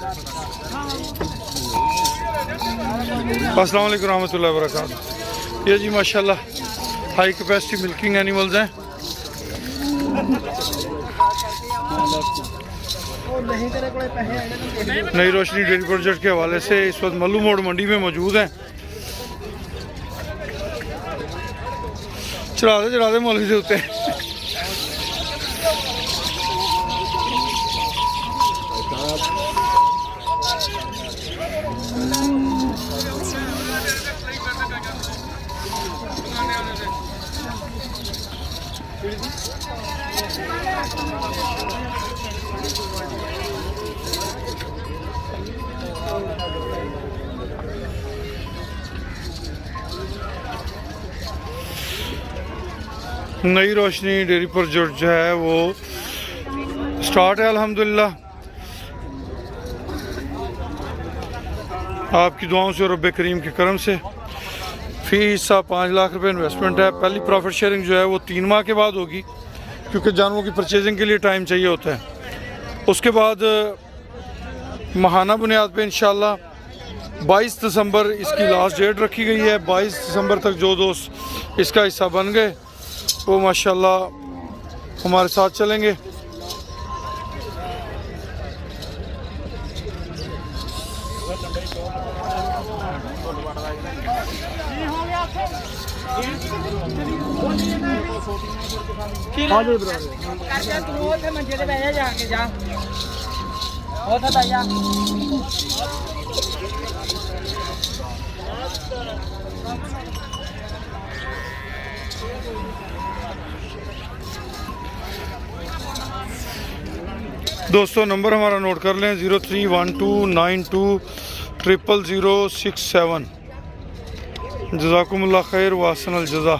अस्सलाम वालेकुम रहमतुल्लाहि व बरकातहू। ये जी माशाल्लाह हाई कैपेसिटी मिल्किंग एनिमल्स हैं। नई रोशनी डेयरी प्रोजेक्ट के हवाले से इस वक्त मल्लू मोड़ मंडी में मौजूद हैं। चढ़ा दे मौलवी से उत्ते नई रोशनी डेयरी पर जो है वो स्टार्ट है अल्हम्दुलिल्लाह। आपकी दुआओं से और रब्बे करीम के करम से फीस 5 लाख रुपए इन्वेस्टमेंट है। पहली प्रॉफिट शेयरिंग जो है वो 3 माह के बाद होगी, क्योंकि जानवरों की परचेजिंग के लिए टाइम चाहिए होता है। उसके बाद माहाना बुनियाद पे इंशाल्लाह 22 दिसंबर इसकी लास्ट डेट रखी गई है। 22 दिसंबर तक जो दोस्त इसका हिस्सा बन गए वो माशाल्लाह हमारे साथ चलेंगे। दोस्तों नंबर हमारा नोट कर लें 031292000067। जज़ाकुमुल्लाह खैर व अहसनल जज़ा।